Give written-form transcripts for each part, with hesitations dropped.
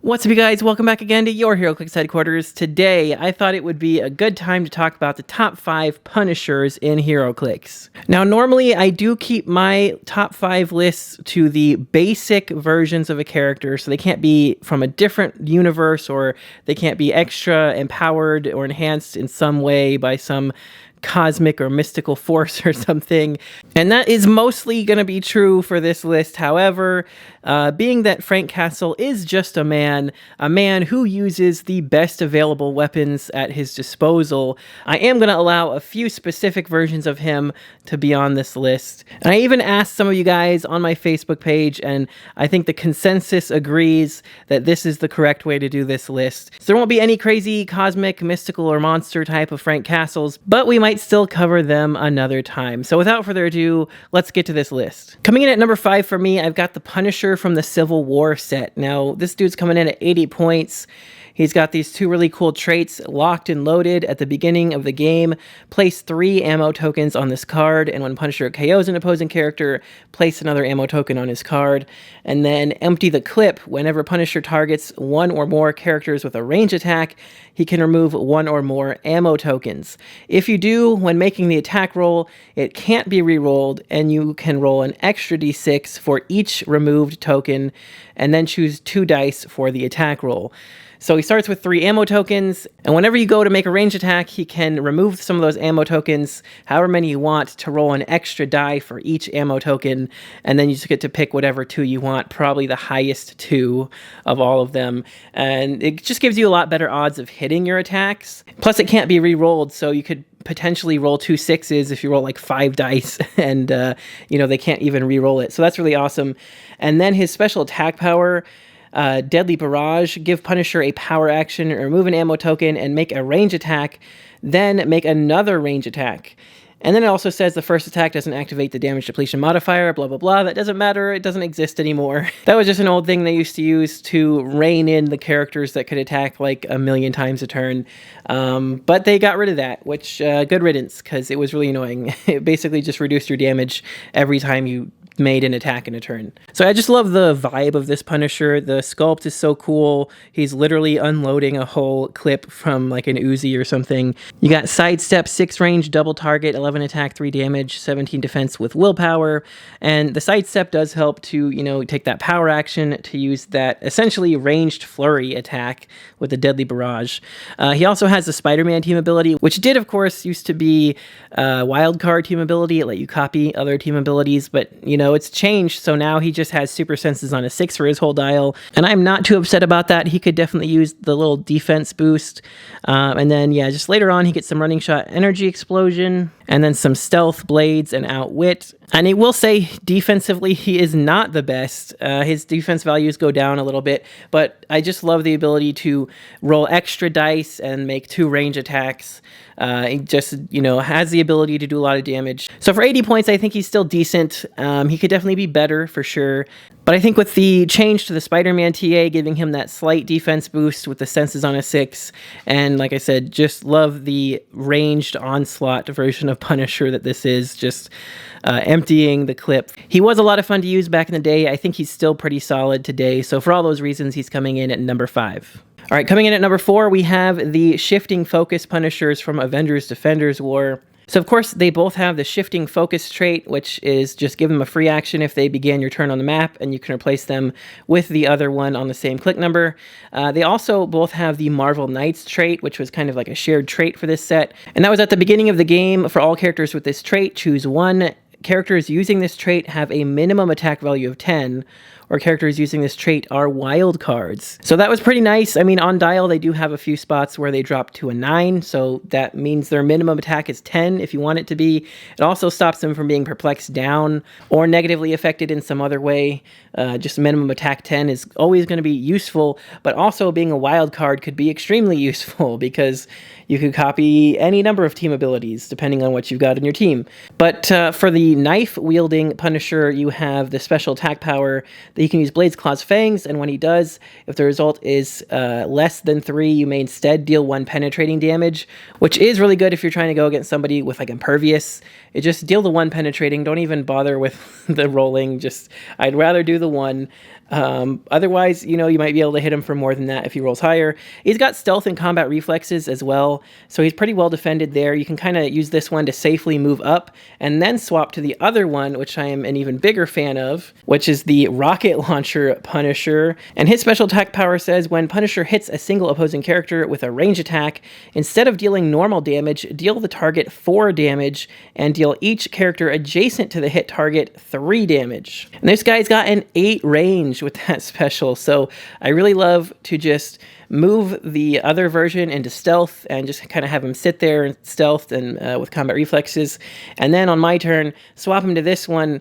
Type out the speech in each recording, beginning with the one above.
What's up, you guys? Welcome back again to your Heroclix headquarters. Today, I thought it would be a good time to talk about the top 5 Punishers in Heroclix. Now, normally I do keep my top 5 lists to the basic versions of a character, so they can't be from a different universe, or they can't be extra empowered or enhanced in some way by some cosmic or mystical force or something. And that is mostly going to be true for this list. However, being that Frank Castle is just a man who uses the best available weapons at his disposal, I am going to allow a few specific versions of him to be on this list. And I even asked some of you guys on my Facebook page, and I think the consensus agrees that this is the correct way to do this list. So there won't be any crazy cosmic, mystical, or monster type of Frank Castles, but we might still cover them another time. So without further ado, let's get to this list. Coming in at number 5 for me, I've got the Punisher from the Civil War set. Now, this dude's coming in at 80 points. He's got these 2 really cool traits, locked and loaded at the beginning of the game. Place 3 ammo tokens on this card, and when Punisher KOs an opposing character, place another ammo token on his card. And then empty the clip. Whenever Punisher targets 1 or more characters with a range attack, he can remove 1 or more ammo tokens. If you do, when making the attack roll, it can't be re-rolled, and you can roll an extra d6 for each removed token, and then choose 2 dice for the attack roll. So he starts with 3 ammo tokens, and whenever you go to make a range attack, he can remove some of those ammo tokens, however many you want, to roll an extra die for each ammo token, and then you just get to pick whatever 2 you want, probably the highest 2 of all of them, and it just gives you a lot better odds of hitting your attacks. Plus, it can't be re-rolled, so you could potentially roll 2 6s if you roll like 5 dice, and they can't even re-roll it, so that's really awesome. And then his special attack power, Deadly Barrage, give Punisher a power action, remove an ammo token, and make a range attack, then make another range attack. And then it also says the first attack doesn't activate the damage depletion modifier, blah, blah, blah. That doesn't matter. It doesn't exist anymore. That was just an old thing they used to use to rein in the characters that could attack like a million times a turn. But they got rid of that, which, good riddance, because it was really annoying. It basically just reduced your damage every time you made an attack in a turn. So I just love the vibe of this Punisher. The sculpt is so cool. He's literally unloading a whole clip from like an Uzi or something. You got sidestep, 6 range, double target, 11 attack, 3 damage, 17 defense with willpower. And the sidestep does help to, take that power action to use that essentially ranged flurry attack with the Deadly Barrage. He also has the Spider-Man team ability, which did, of course, used to be wildcard team ability. It let you copy other team abilities, but, it's changed, so now he just has super senses on a 6 for his whole dial, and I'm not too upset about that. He could definitely use the little defense boost, and then, just later on, he gets some running shot energy explosion, and then some stealth blades and outwit. And I will say, defensively, he is not the best. His defense values go down a little bit, but I just love the ability to roll extra dice and make 2 range attacks. He just, has the ability to do a lot of damage. So for 80 points, I think he's still decent. He could definitely be better for sure. But I think with the change to the Spider-Man TA, giving him that slight defense boost with the senses on a 6, and like I said, just love the ranged onslaught version of Punisher that this is, just emptying the clip. He was a lot of fun to use back in the day. I think he's still pretty solid today. So for all those reasons, he's coming in at number 5. All right, coming in at number 4, we have the Shifting Focus Punishers from Avengers Defenders War. So, of course, they both have the Shifting Focus trait, which is just give them a free action if they begin your turn on the map, and you can replace them with the other one on the same click number. They also both have the Marvel Knights trait, which was kind of like a shared trait for this set. And that was at the beginning of the game. For all characters with this trait, choose 1. Characters using this trait have a minimum attack value of 10, or characters using this trait are wild cards. So that was pretty nice. I mean, on Dial, they do have a few spots where they drop to a 9, so that means their minimum attack is 10 if you want it to be. It also stops them from being perplexed down or negatively affected in some other way. Just minimum attack 10 is always going to be useful, but also being a wild card could be extremely useful because you could copy any number of team abilities depending on what you've got in your team. But for the knife-wielding Punisher, you have the special attack power that he can use Blades, Claws, Fangs, and when he does, if the result is less than 3, you may instead deal 1 penetrating damage, which is really good if you're trying to go against somebody with like Impervious. It just deal the 1 penetrating. Don't even bother with the rolling. Just I'd rather do the 1. Otherwise, you know, you might be able to hit him for more than that if he rolls higher. He's got stealth and combat reflexes as well, so he's pretty well defended there. You can kind of use this one to safely move up and then swap to the other one, which I am an even bigger fan of, which is the Rocket Launcher Punisher. And his special attack power says when Punisher hits a single opposing character with a range attack, instead of dealing normal damage, deal the target 4 damage and deal each character adjacent to the hit target 3 damage. And this guy's got an 8 range with that special, so I really love to just move the other version into stealth and just kind of have him sit there and stealthed and with combat reflexes, and then on my turn swap him to this one,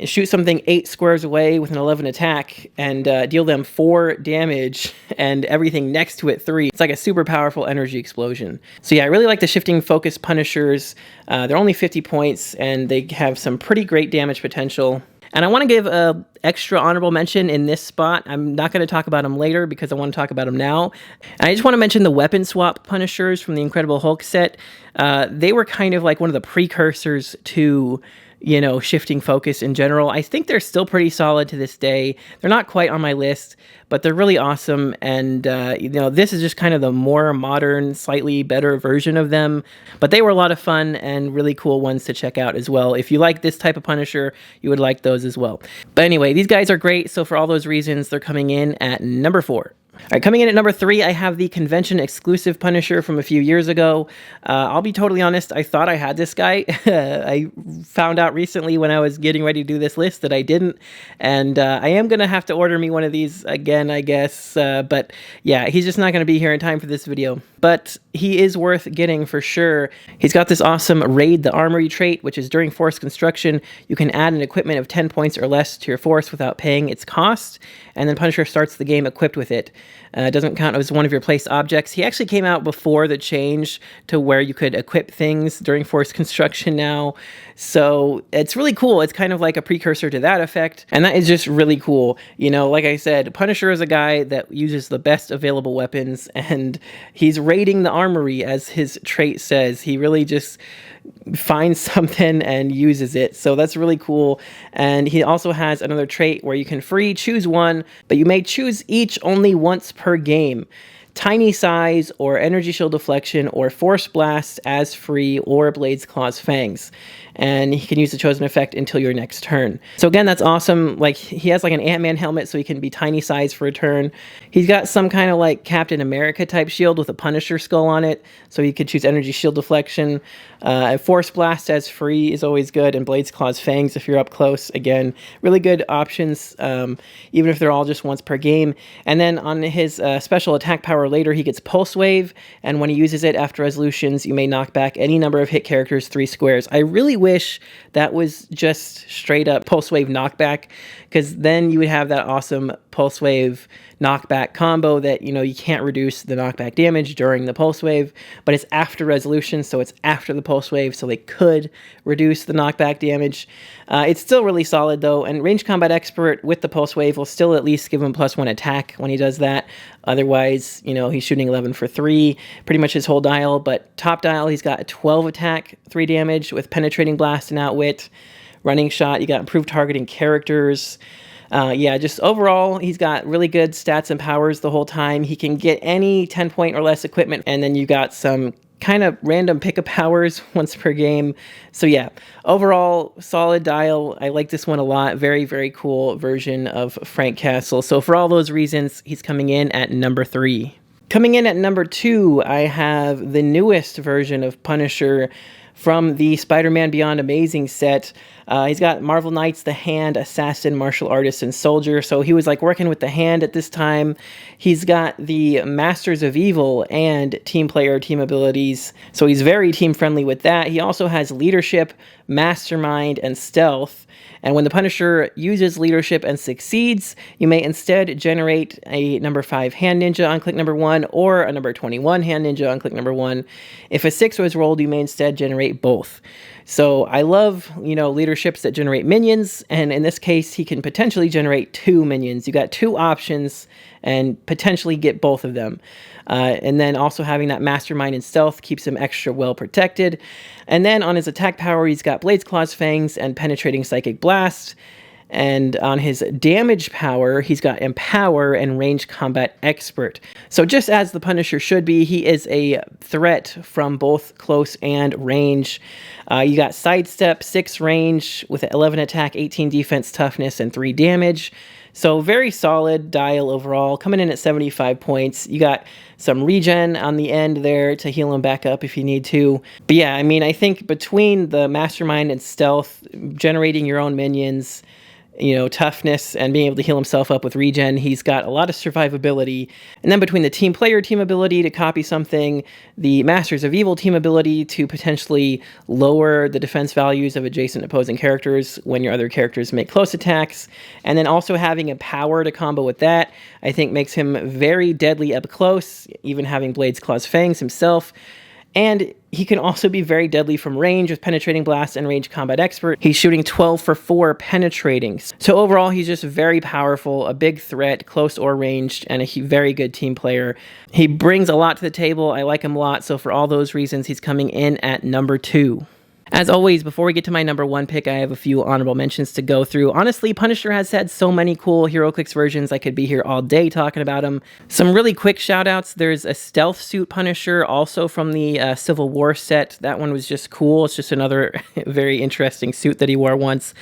shoot something 8 squares away with an 11 attack and deal them 4 damage and everything next to it 3. It's like a super powerful energy explosion. So yeah, I really like the shifting focus Punishers. They're only 50 points and they have some pretty great damage potential. And I want to give a extra honorable mention in this spot. I'm not going to talk about them later because I want to talk about them now. And I just want to mention the weapon swap Punishers from the Incredible Hulk set. They were kind of like one of the precursors to, you know, shifting focus in general. I think they're still pretty solid to this day. They're not quite on my list, but they're really awesome. And, you know, this is just kind of the more modern, slightly better version of them. But they were a lot of fun and really cool ones to check out as well. If you like this type of Punisher, you would like those as well. But anyway, these guys are great. So for all those reasons, they're coming in at number 4. All right, coming in at number 3, I have the convention exclusive Punisher from a few years ago. I'll be totally honest, I thought I had this guy. I found out recently when I was getting ready to do this list that I didn't, and I am going to have to order me one of these again, I guess. But yeah, he's just not going to be here in time for this video. But he is worth getting for sure. He's got this awesome Raid the Armory trait, which is during force construction, you can add an equipment of 10 points or less to your force without paying its cost, and then Punisher starts the game equipped with it. It doesn't count as one of your place objects. He actually came out before the change to where you could equip things during force construction now. So it's really cool. It's kind of like a precursor to that effect. And that is just really cool. You know, like I said, Punisher is a guy that uses the best available weapons, and he's raiding the armory, as his trait says. He really just finds something and uses it. So that's really cool. And he also has another trait where you can free choose one, but you may choose each only once per game. Tiny Size or Energy Shield Deflection or Force Blast as free, or Blades, Claws, Fangs. And he can use the chosen effect until your next turn. So again, that's awesome. Like, he has like an Ant-Man helmet, so he can be tiny size for a turn. He's got some kind of like Captain America type shield with a Punisher skull on it, so you could choose Energy Shield Deflection. Force Blast as free is always good, and Blades, Claws, Fangs if you're up close. Again, really good options, even if they're all just once per game. And then on his special attack power later, he gets Pulse Wave, and when he uses it after resolutions, you may knock back any number of hit characters 3 squares. I really wish that was just straight up Pulse Wave knockback, because then you would have that awesome Pulse Wave knockback combo that, you know, you can't reduce the knockback damage during the Pulse Wave, but it's after resolution, so it's after the Pulse Wave, so they could reduce the knockback damage. It's still really solid though, and Range Combat Expert with the Pulse Wave will still at least give him +1 attack when he does that. Otherwise, you know, he's shooting 11 for 3, pretty much his whole dial. But top dial, he's got a 12 attack, 3 damage with Penetrating Blast and Outwit. Running Shot, you got improved targeting characters. Yeah, just overall, he's got really good stats and powers the whole time. He can get any 10 point or less equipment, and then you got some kind of random pickup powers once per game. So yeah, overall, solid dial. I like this one a lot. Very, very cool version of Frank Castle. So for all those reasons, he's coming in at number 3. Coming in at number 2, I have the newest version of Punisher from the Spider-Man Beyond Amazing set. He's got Marvel Knights, the Hand, Assassin, Martial Artist, and Soldier. So he was like working with the Hand at this time. He's got the Masters of Evil and Team Player team abilities. So he's very team friendly with that. He also has Leadership, Mastermind, and Stealth. And when the Punisher uses Leadership and succeeds, you may instead generate a number 5 Hand Ninja on click number 1 or a number 21 Hand Ninja on click number 1. If a 6 was rolled, you may instead generate both. So I love, leaderships that generate minions, and in this case, he can potentially generate 2 minions. You got 2 options and potentially get both of them. And then also having that Mastermind and Stealth keeps him extra well protected. And then on his attack power, he's got Blades, Claws, Fangs, and Penetrating Psychic Blast. And on his damage power, he's got Empower and Range Combat Expert. So just as the Punisher should be, he is a threat from both close and range. You got Sidestep, 6 range with 11 attack, 18 defense, toughness, and 3 damage. So very solid dial overall, coming in at 75 points. You got some regen on the end there to heal him back up if you need to. But yeah, I mean, I think between the Mastermind and Stealth, generating your own minions, toughness, and being able to heal himself up with regen, he's got a lot of survivability. And then between the team player team ability to copy something, the Masters of Evil team ability to potentially lower the defense values of adjacent opposing characters when your other characters make close attacks, and then also having a power to combo with that, I think makes him very deadly up close, even having Blades, Claws, Fangs himself. And he can also be very deadly from range with Penetrating Blast and Range Combat Expert. He's shooting 12 for 4 penetrating. So overall, he's just very powerful, a big threat, close or ranged, and a very good team player. He brings a lot to the table. I like him a lot. So for all those reasons, he's coming in at number 2. As always, before we get to my number 1 pick, I have a few honorable mentions to go through. Honestly, Punisher has had so many cool Heroclix versions. I could be here all day talking about them. Some really quick shout-outs. There's a Stealth Suit Punisher, also from the Civil War set. That one was just cool. It's just another very interesting suit that he wore once.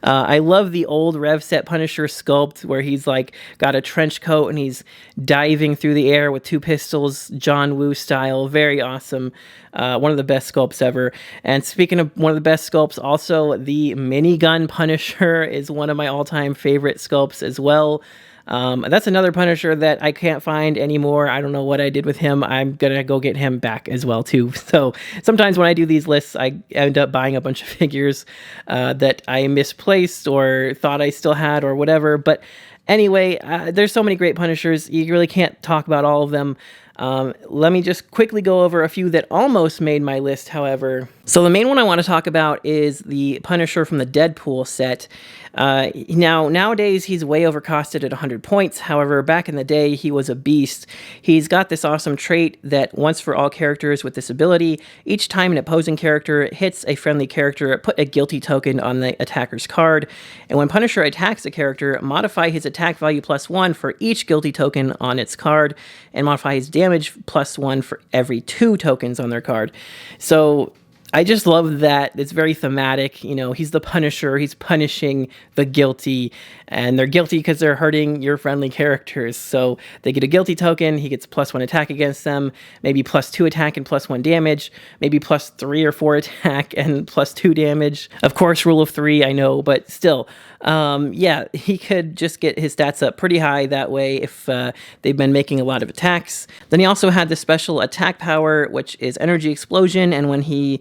I love the old Rev set Punisher sculpt, where he's like got a trench coat and he's diving through the air with 2 pistols, John Woo style. Very awesome. One of the best sculpts ever. And speaking of one of the best sculpts, also the Minigun Punisher is one of my all-time favorite sculpts as well. That's another Punisher that I can't find anymore. I don't know what I did with him. I'm gonna go get him back as well too. So sometimes when I do these lists, I end up buying a bunch of figures that I misplaced or thought I still had or whatever. But anyway, there's so many great Punishers. You really can't talk about all of them. Let me just quickly go over a few that almost made my list, however. So the main one I want to talk about is the Punisher from the Deadpool set. Nowadays, he's way overcosted at 100 points. However, back in the day, he was a beast. He's got this awesome trait that once for all characters with this ability, each time an opposing character hits a friendly character, put a guilty token on the attacker's card. And when Punisher attacks a character, modify his attack value +1 for each guilty token on its card, and modify his damage +1 for every 2 tokens on their card. So I just love that. It's very thematic. He's the Punisher. He's punishing the guilty, and they're guilty because they're hurting your friendly characters. So they get a guilty token. He gets +1 attack against them, maybe +2 attack and +1 damage, maybe +3 or 4 attack and +2 damage. Of course, rule of 3, I know, but still. Yeah, he could just get his stats up pretty high that way if they've been making a lot of attacks. Then he also had the special attack power, which is Energy Explosion, and when he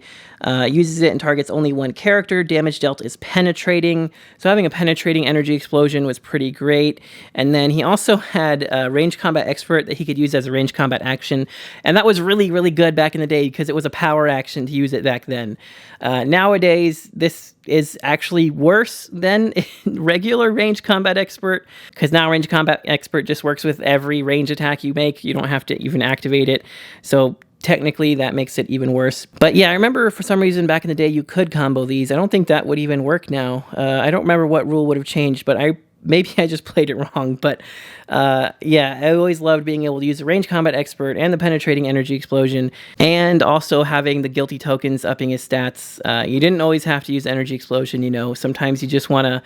uses it and targets only one character, damage dealt is penetrating. So having a penetrating Energy Explosion was pretty great. And then he also had a Range Combat Expert that he could use as a range combat action, and that was really, really good back in the day because it was a power action to use it back then. Nowadays, this is actually worse than regular Range Combat Expert, because now Range Combat Expert just works with every range attack you make. You don't have to even activate it. So technically, that makes it even worse. But yeah, I remember for some reason back in the day, you could combo these. I don't think that would even work now. I don't remember what rule would have changed, but maybe I just played it wrong. But yeah, I always loved being able to use the Range Combat Expert and the Penetrating Energy Explosion, and also having the guilty tokens upping his stats. You didn't always have to use Energy Explosion, sometimes you just want to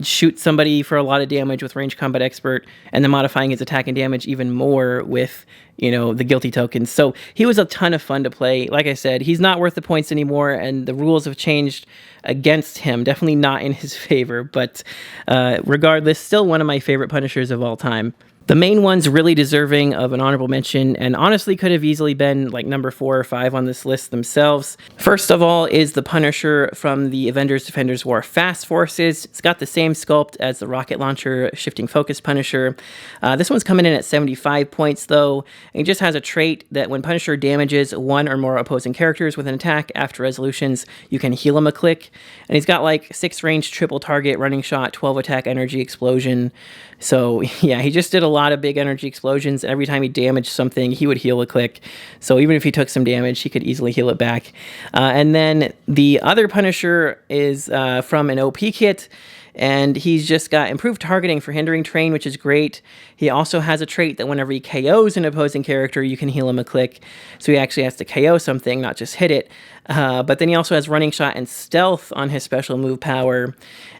shoot somebody for a lot of damage with Range Combat Expert, and then modifying his attack and damage even more with the guilty tokens. So he was a ton of fun to play. Like I said, he's not worth the points anymore, and the rules have changed against him, definitely not in his favor, but regardless, still one of my favorite Punishers of all time. The main ones really deserving of an honorable mention, and honestly could have easily been like number 4 or 5 on this list themselves. First of all is the Punisher from the Avengers Defenders War Fast Forces. It's got the same sculpt as the rocket launcher shifting focus Punisher. This one's coming in at 75 points though, and it just has a trait that when Punisher damages 1 or more opposing characters with an attack after resolutions, you can heal him a click. And he's got like 6 range triple target, running shot, 12 attack, energy explosion. So yeah, he just did a lot of big energy explosions. Every time he damaged something, he would heal a click. So even if he took some damage, he could easily heal it back. And then the other Punisher is from an OP kit, and he's just got improved targeting for hindering terrain, which is great. He also has a trait that whenever he KOs an opposing character, you can heal him a click. So he actually has to KO something, not just hit it. But then he also has running shot and stealth on his special move power.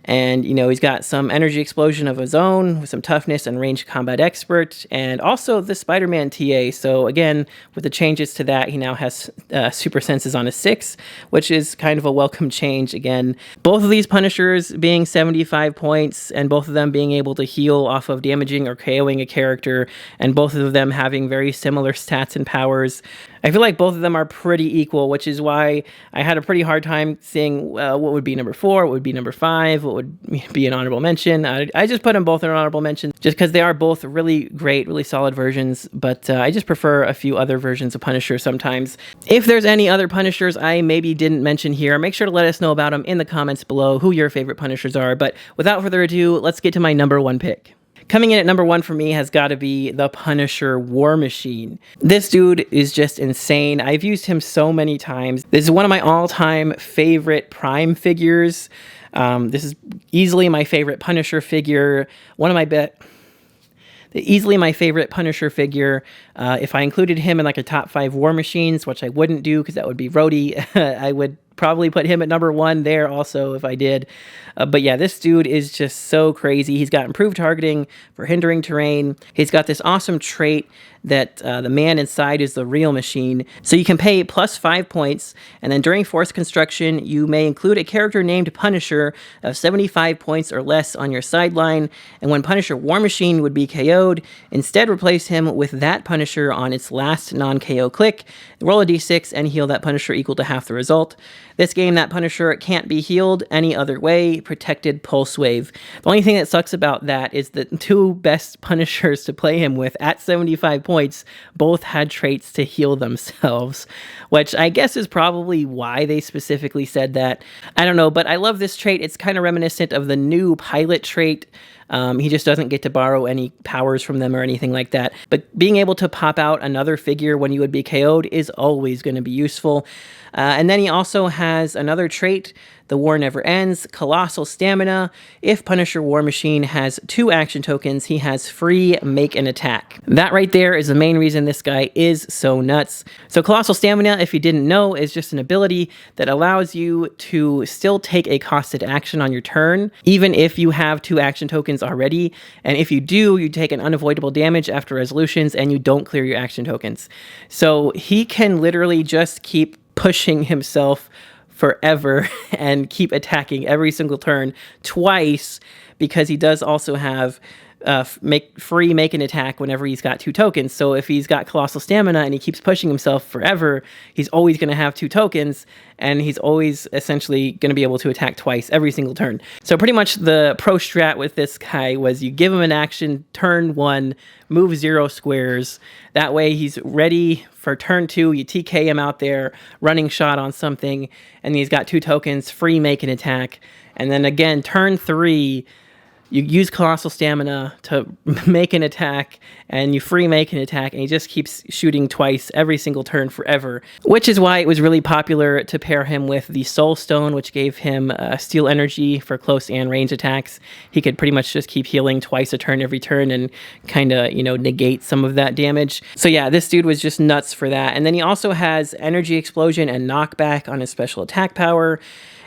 And, you know, he's got some energy explosion of his own with some toughness and range combat expert, and also the Spider-Man TA. So again, with the changes to that, he now has super senses on his 6, which is kind of a welcome change. Again, both of these Punishers being 75 points, and both of them being able to heal off of damaging or KOing a character, and both of them having very similar stats and powers. I feel like both of them are pretty equal, which is why I had a pretty hard time seeing what would be number 4, what would be number 5, what would be an honorable mention. I just put them both in an honorable mention just because they are both really great, really solid versions, but I just prefer a few other versions of Punisher sometimes. If there's any other Punishers I maybe didn't mention here, make sure to let us know about them in the comments below, who your favorite Punishers are. But without further ado, let's get to my number 1 pick. Coming in at number 1 for me has got to be the Punisher War Machine. This dude is just insane. I've used him so many times. This is one of my all-time favorite Prime figures. This is easily my favorite Punisher figure. Easily my favorite Punisher figure. If I included him in like a top 5 War Machines, which I wouldn't do because that would be Rhodey, I would probably put him at number 1 there also if I did. But yeah, this dude is just so crazy. He's got improved targeting for hindering terrain. He's got this awesome trait that the man inside is the real machine. So you can pay plus 5 points, and then during force construction, you may include a character named Punisher of 75 points or less on your sideline, and when Punisher War Machine would be KO'd, instead replace him with that Punisher on its last non-KO click, roll a d6 and heal that Punisher equal to half the result. This game, that Punisher can't be healed any other way, protected pulse wave. The only thing that sucks about that is the 2 best Punishers to play him with at 75 points both had traits to heal themselves, which I guess is probably why they specifically said that. I don't know, but I love this trait. It's kind of reminiscent of the new pilot trait. He just doesn't get to borrow any powers from them or anything like that. But being able to pop out another figure when you would be KO'd is always going to be useful. And then he also has another trait, the War Never Ends, Colossal Stamina. If Punisher War Machine has 2 action tokens, he has free make an attack. That right there is the main reason this guy is so nuts. So Colossal Stamina, if you didn't know, is just an ability that allows you to still take a costed action on your turn, even if you have 2 action tokens already. And if you do, you take an unavoidable damage after resolutions and you don't clear your action tokens. So he can literally just keep pushing himself forever and keep attacking every single turn twice, because he does also have make an attack whenever he's got 2 tokens. So if he's got Colossal Stamina and he keeps pushing himself forever, he's always going to have 2 tokens, and he's always essentially going to be able to attack twice every single turn. So pretty much the pro strat with this guy was you give him an action, turn 1, move 0 squares. That way he's ready for turn 2, you TK him out there, running shot on something, and he's got 2 tokens, free make an attack. And then again, turn 3, you use Colossal Stamina to make an attack, and you free make an attack, and he just keeps shooting twice every single turn forever, which is why it was really popular to pair him with the Soul Stone, which gave him Steel Energy for close and range attacks. He could pretty much just keep healing twice a turn every turn and kind of, you know, negate some of that damage. So yeah, this dude was just nuts for that. And then he also has Energy Explosion and Knockback on his special attack power.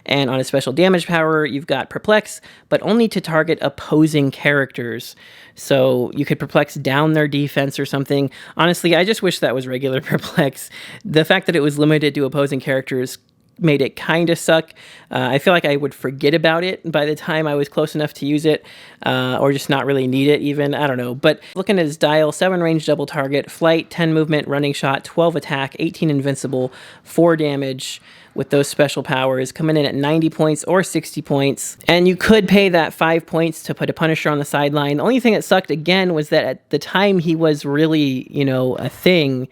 And on his special damage power, you've got Perplex, but only to target opposing characters. So you could Perplex down their defense or something. Honestly, I just wish that was regular Perplex. The fact that it was limited to opposing characters made it kind of suck. I feel like I would forget about it by the time I was close enough to use it, or just not really need it even. I don't know. But looking at his dial, 7 range double target, flight, 10 movement, running shot, 12 attack, 18 invincible, 4 damage with those special powers, coming in at 90 points or 60 points. And you could pay that 5 points to put a Punisher on the sideline. The only thing that sucked again was that at the time he was really, you know, a thing,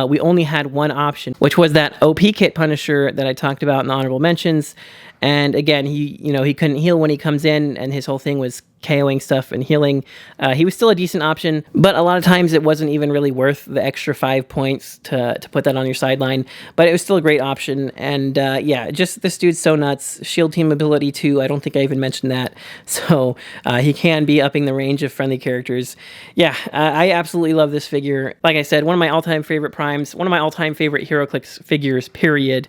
we only had one option, which was that OP kit Punisher that I talked about in the honorable mentions. And again, he couldn't heal when he comes in, and his whole thing was KOing stuff and healing. He was still a decent option, but a lot of times it wasn't even really worth the extra 5 points to put that on your sideline, but it was still a great option. And yeah, just this dude's so nuts. Shield team ability too, I don't think I even mentioned that. So he can be upping the range of friendly characters. Yeah, I absolutely love this figure. Like I said, one of my all-time favorite primes, one of my all-time favorite HeroClix figures, period.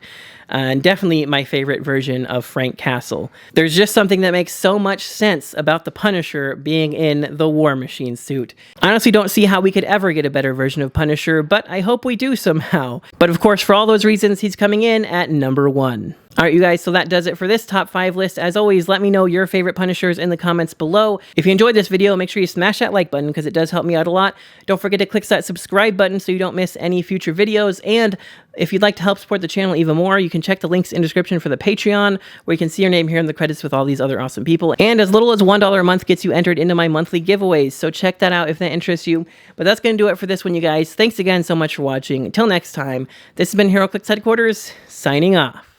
And definitely my favorite version of Frank Castle. There's just something that makes so much sense about the Punisher being in the War Machine suit. I honestly don't see how we could ever get a better version of Punisher, but I hope we do somehow. But of course, for all those reasons, he's coming in at number 1. All right, you guys, so that does it for this top 5 list. As always, let me know your favorite Punishers in the comments below. If you enjoyed this video, make sure you smash that like button because it does help me out a lot. Don't forget to click that subscribe button so you don't miss any future videos. And if you'd like to help support the channel even more, you can check the links in the description for the Patreon, where you can see your name here in the credits with all these other awesome people. And as little as $1 a month gets you entered into my monthly giveaways, so check that out if that interests you. But that's going to do it for this one, you guys. Thanks again so much for watching. Until next time, this has been HeroClix Headquarters, signing off.